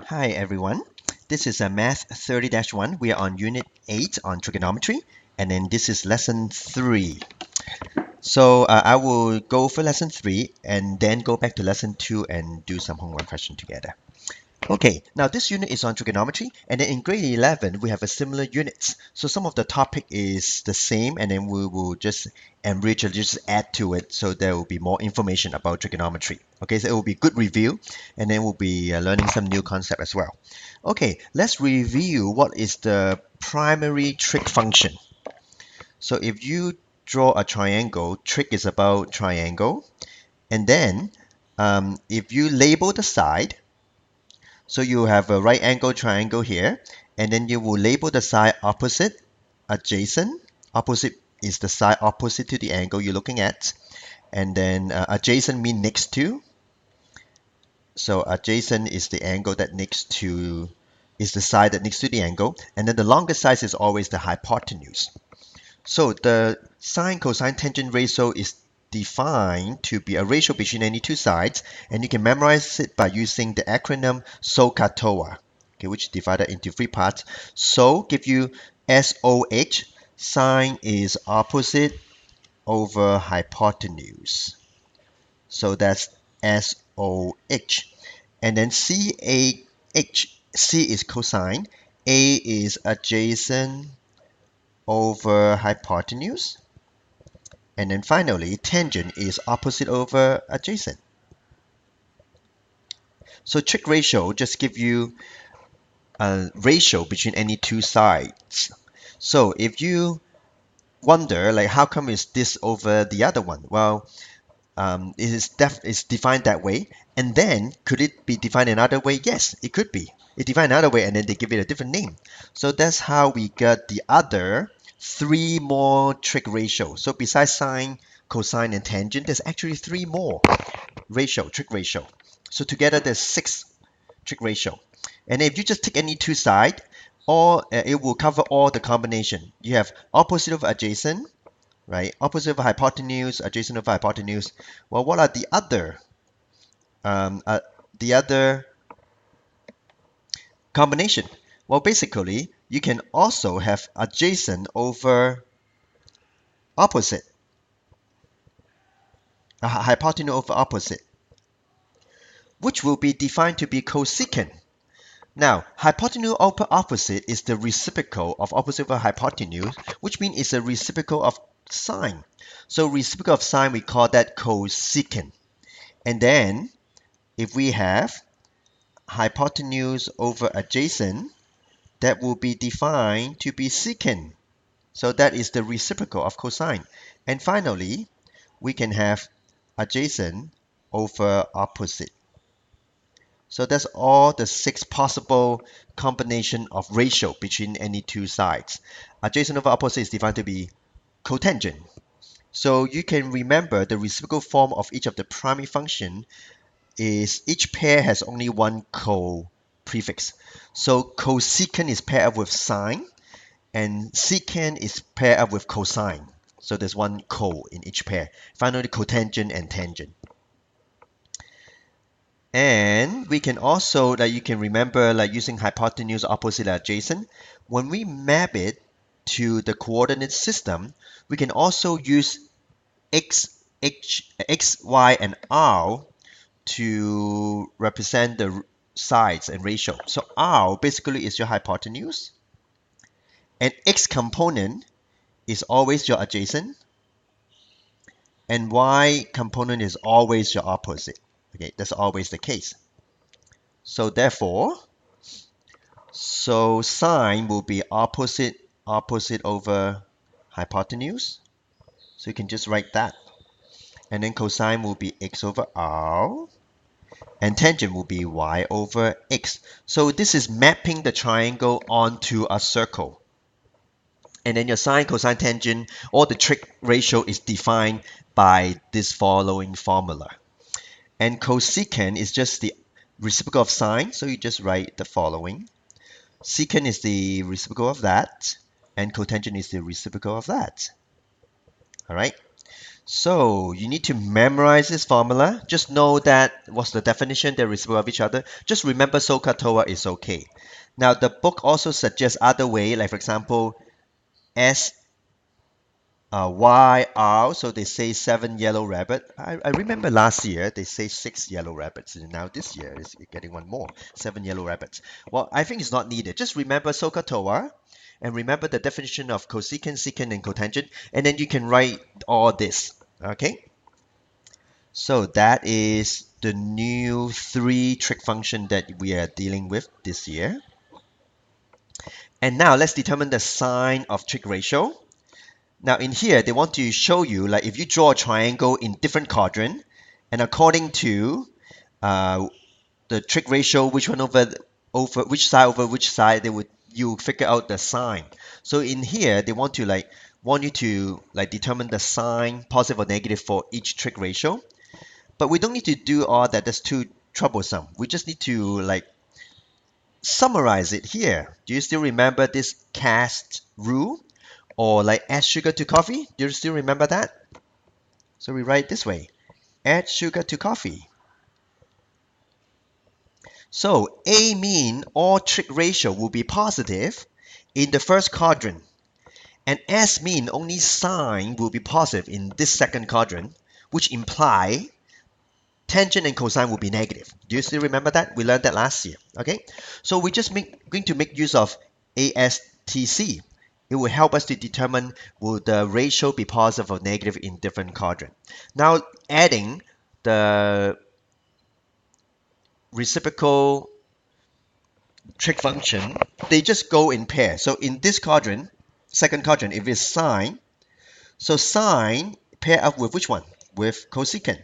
Hi everyone, this is a Math 30-1. We are on Unit 8 on Trigonometry, and then this is Lesson 3. So I will go for Lesson 3 and then go back to Lesson 2 and do some homework question together. Okay, now this unit is on trigonometry, and then in grade 11 we have a similar units. So some of the topic is the same, and then we will just enrich or just add to it, so there will be more information about trigonometry. Okay, so it will be good review, and then we'll be learning some new concept as well. Okay, let's review what is the primary trig function. So if you draw a triangle, trig is about triangle, and then if you label the side. So you have a right angle triangle here, and then you will label the side opposite, adjacent. Opposite is the side opposite to the angle you're looking at. And then adjacent means next to. So adjacent is the angle that next to, is the side that next to the angle. And then the longest side is always the hypotenuse. So the sine, cosine, tangent ratio is defined to be a ratio between any two sides, and you can memorize it by using the acronym SOHCAHTOA, okay, which is divided into three parts. So give you SOH, sine is opposite over hypotenuse. So that's SOH. And then CAH, C is cosine, A is adjacent over hypotenuse. And then finally, tangent is opposite over adjacent. So trig ratio just give you a ratio between any two sides. So if you wonder, like, how come is this over the other one? Well, it's defined that way. And then, could it be defined another way? Yes, it could be. It's defined another way, and then they give it a different name. So that's how we got the other three more trig ratios. So besides sine, cosine, and tangent, there's actually three more trig ratio. So together there's six trig ratio. And if you just take any two sides, it will cover all the combination. You have opposite of adjacent, right? Opposite of hypotenuse, adjacent of hypotenuse. Well, what are um, uh, the other combination? Well, basically, you can also have adjacent over opposite, hypotenuse over opposite, which will be defined to be cosecant. Now, hypotenuse over opposite is the reciprocal of opposite over hypotenuse, which means it's a reciprocal of sine. So reciprocal of sine, we call that cosecant. And then, if we have hypotenuse over adjacent, that will be defined to be secant. So that is the reciprocal of cosine. And finally, we can have adjacent over opposite. So that's all the six possible combination of ratio between any two sides. Adjacent over opposite is defined to be cotangent. So you can remember the reciprocal form of each of the primary function is each pair has only one prefix. So cosecant is paired up with sine, and secant is paired up with cosine. So there's one in each pair. Finally, cotangent and tangent. And we can also, like, you can remember, like, using hypotenuse opposite adjacent. When we map it to the coordinate system, we can also use x, y, and r to represent the sides and ratio. So r basically is your hypotenuse, and x component is always your adjacent, and y component is always your opposite. Okay, that's always the case. So therefore, sine will be opposite over hypotenuse. So you can just write that. And then cosine will be x over r. And tangent will be y over x. So this is mapping the triangle onto a circle. And then your sine, cosine, tangent, all the trig ratio is defined by this following formula. And cosecant is just the reciprocal of sine, so you just write the following. Secant is the reciprocal of that, and cotangent is the reciprocal of that. All right. So you need to memorize this formula. Just know that what's the definition, they're reciprocal of each other. Just remember SOHCAHTOA is okay. Now the book also suggests other way, like for example, S YR, so they say 7 yellow rabbit. I remember last year they say 6 yellow rabbits, and now this year is getting one more, 7 yellow rabbits. Well, I think it's not needed. Just remember SOHCAHTOA and remember the definition of cosecant, secant, and cotangent, and then you can write all this. Okay, so that is the new 3 trig function that we are dealing with this year. And now let's determine the sign of trig ratio. Now in here, they want to show you, like if you draw a triangle in different quadrant, and according to the trig ratio, which one over which side, you figure out the sign. So in here, they want you to determine the sign, positive or negative, for each trig ratio. But we don't need to do all that. That's too troublesome. We just need to summarize it here. Do you still remember this cast rule? Or like add sugar to coffee? Do you still remember that? So we write this way. Add sugar to coffee. So A mean or trig ratio will be positive in the first quadrant. And S mean only sign will be positive in this second quadrant, which imply tangent and cosine will be negative. Do you still remember that? We learned that last year. Okay, so we just going to make use of ASTC. It will help us to determine will the ratio be positive or negative in different quadrant. Now adding the reciprocal trig function, they just go in pair. So in this quadrant, second quadrant, if it's sine, so sine pair up with which one? With cosecant.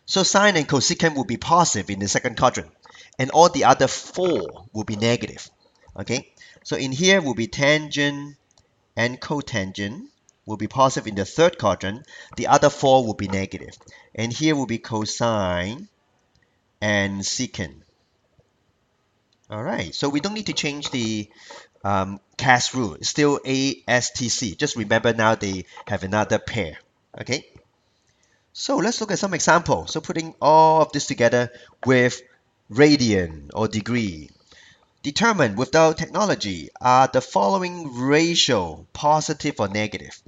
So sine and cosecant will be positive in the second quadrant, and all the other 4 will be negative. Okay, so in here will be tangent and cotangent will be positive in the third quadrant. The other 4 will be negative. And here will be cosine and secant. All right, so we don't need to change the cast rule. It's still ASTC. Just remember now they have another pair. Okay. So let's look at some example. So putting all of this together with radian or degree. Determine without technology, are the following ratio positive or negative?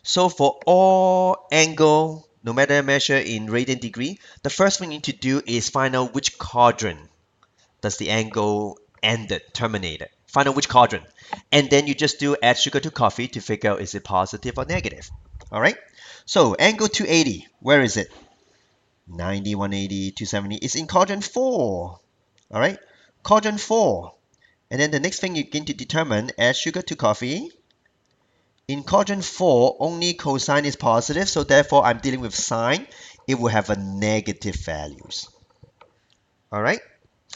So for all angle, no matter measure in radian degree, the first thing you need to do is find out which quadrant does the angle ended, terminated. Find out which quadrant. And then you just do add sugar to coffee to figure out is it positive or negative. All right. So angle 280, where is it? 90, 180, 270. It's in quadrant 4. All right. Quadrant 4. And then the next thing you're going to determine, add sugar to coffee. In quadrant 4, only cosine is positive, so therefore I'm dealing with sine. It will have a negative values. All right.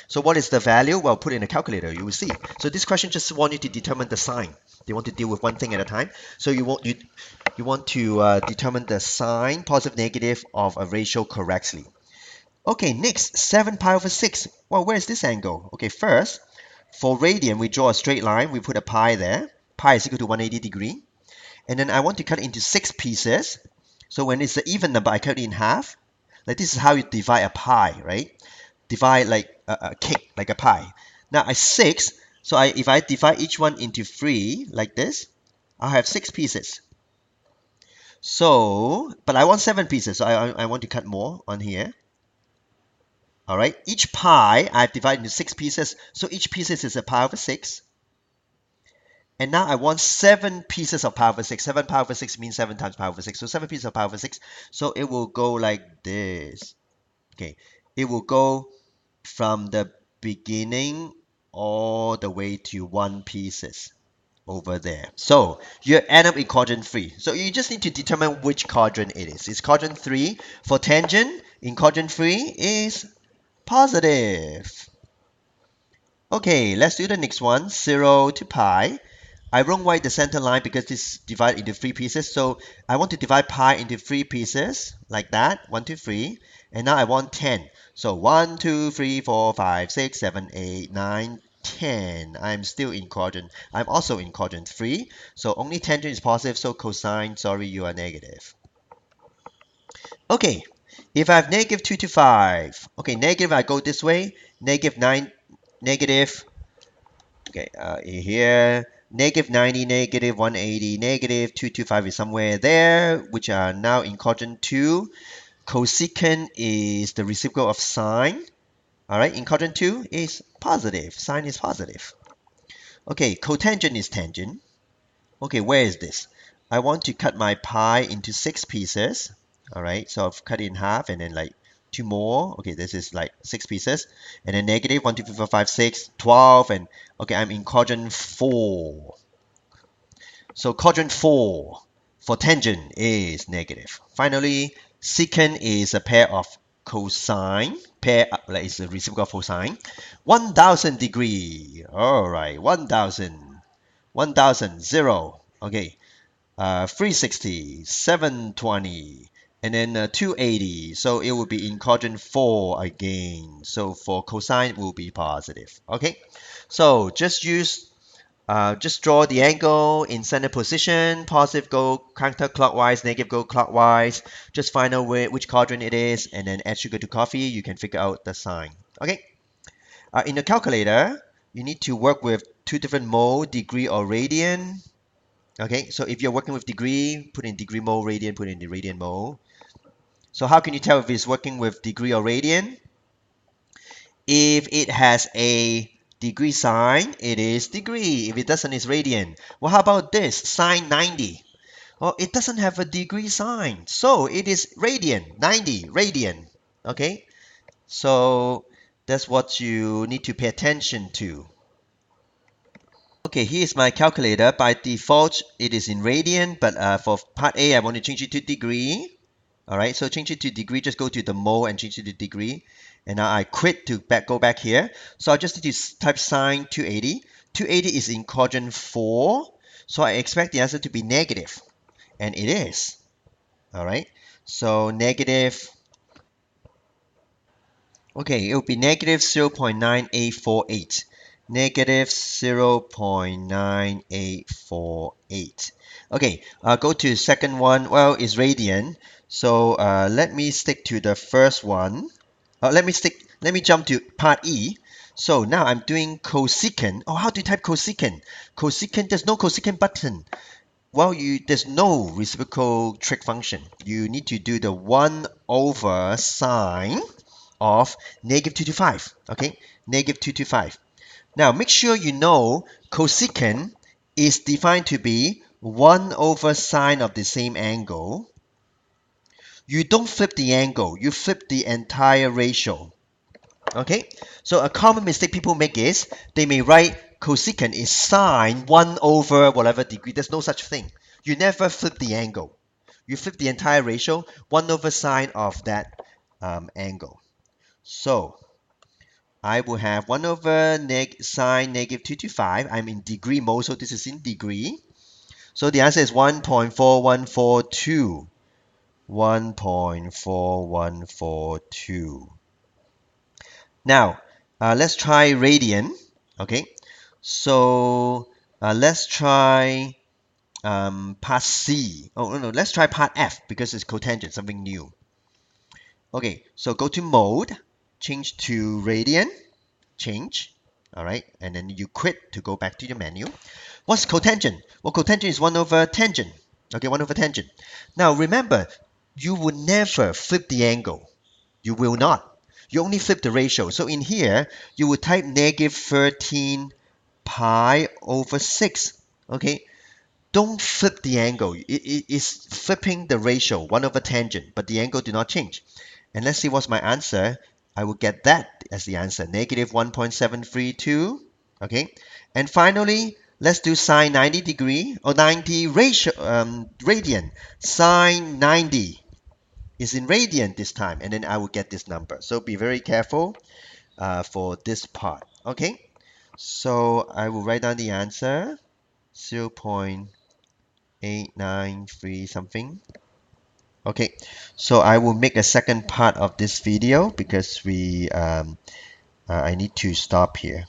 So what is the value? Well, put it in a calculator, you will see. So this question just want you to determine the sign. They want to deal with one thing at a time. So you want to determine the sign, positive, negative of a ratio correctly. Okay, next, 7 pi over 6. Well, where is this angle? Okay, first, for radian, we draw a straight line. We put a pi there. Pi is equal to 180 degree. And then I want to cut it into 6 pieces. So when it's an even number, I cut it in half. Like this is how you divide a pie, right? Divide like a cake, like a pie. Now I 6, so if I divide each one into 3, like this, I'll have 6 pieces. So, but I want 7 pieces, so I want to cut more on here. All right, each pie I've divided into 6 pieces, so each piece is a pi over 6. And now I want 7 pieces of pi over 6. 7 pi over 6 means 7 times pi over 6. So 7 pieces of pi over 6. So it will go like this. Okay, it will go from the beginning all the way to 1 pieces over there. So you end up in quadrant 3. So you just need to determine which quadrant it is. It's quadrant 3. For tangent, in quadrant 3 is positive. Okay, let's do the next one. 0 to pi. I wrong write the center line because this is divided into 3 pieces. So I want to divide pi into 3 pieces like that. 1, 2, 3. And now I want 10. So 1, 2, 3, 4, 5, 6, 7, 8, 9, 10. I'm still in quadrant. I'm also in quadrant 3. So only tangent is positive. So cosine, sorry, you are negative. Okay, if I have negative 2 to 5, okay, negative, I go this way, negative 9, negative, okay, here, negative 90, negative 180, negative 225 is somewhere there, which are now in quadrant 2. Cosecant is the reciprocal of sine. All right, in quadrant 2 is positive. Sine is positive. Okay, cotangent is tangent. Okay, where is this? I want to cut my pie into 6 pieces. All right, so I've cut it in half and then like 2 more. Okay, this is like 6 pieces. And then negative 1, 2, 3, 4, 5, 6, 12. And okay, I'm in quadrant 4. So quadrant 4 for tangent is negative. Finally, secant is a pair of cosine. Pair like it's a reciprocal of cosine. 1000 degree. All right, 1000. 1000, 0. Okay, 360, 720, and then 280. So it will be in quadrant 4 again. So for cosine, it will be positive. Okay, so just draw the angle in center position. Positive go counterclockwise, negative go clockwise. Just find out which quadrant it is, and then add sugar to coffee. You can figure out the sign. Okay. In the calculator, you need to work with two different mode, degree or radian. Okay. So if you're working with degree, put in degree mode, radian, put in the radian mode. So how can you tell if it's working with degree or radian? If it has a degree sign, it is degree. If it doesn't, it's radian. Well, how about this? Sine 90. Well, it doesn't have a degree sign. So it is radian. 90, radian. Okay? So that's what you need to pay attention to. Okay, here's my calculator. By default, it is in radian, but for part A, I want to change it to degree. All right, so change it to degree. Just go to the mole and change it to degree. And now I quit to go back here. So I just need to type sine 280. 280 is in quadrant 4. So I expect the answer to be negative. And it is. All right. So negative. Okay, it will be negative 0.9848. Negative 0.9848. Okay, go to second one. Well, it's radian. So let me stick to the first one. Let me jump to part E. So now I'm doing cosecant. Oh, how do you type cosecant? Cosecant, there's no cosecant button. Well, there's no reciprocal trig function. You need to do the 1 over sine of negative 2 to 5. Okay, negative 2 to 5. Now, make sure you know cosecant is defined to be 1 over sine of the same angle. You don't flip the angle, you flip the entire ratio. Okay, so a common mistake people make is they may write cosecant is sine 1 over whatever degree. There's no such thing. You never flip the angle. You flip the entire ratio, 1 over sine of that angle. So I will have 1 over sine negative 2 to 5. I'm in degree mode, so this is in degree. So the answer is 1.4142. 1.4142. Now, let's try radian. Okay, so let's try part C. Oh, no, let's try part F because it's cotangent, something new. Okay, so go to mode, change to radian, change. All right, and then you quit to go back to your menu. What's cotangent? Well, cotangent is 1 over tangent. Okay, 1 over tangent. Now, remember, you would never flip the angle. You will not. You only flip the ratio. So in here, you would type negative 13 pi over 6. Okay, don't flip the angle. It is flipping the ratio, 1 over tangent, but the angle did not change. And let's see what's my answer. I will get that as the answer, negative 1.732. Okay, and finally, let's do sine 90 degree or 90 ratio, radian. Sine 90 is in radian this time, and then I will get this number. So be very careful for this part. Okay, so I will write down the answer, 0.893 something. Okay, so I will make a second part of this video because I need to stop here.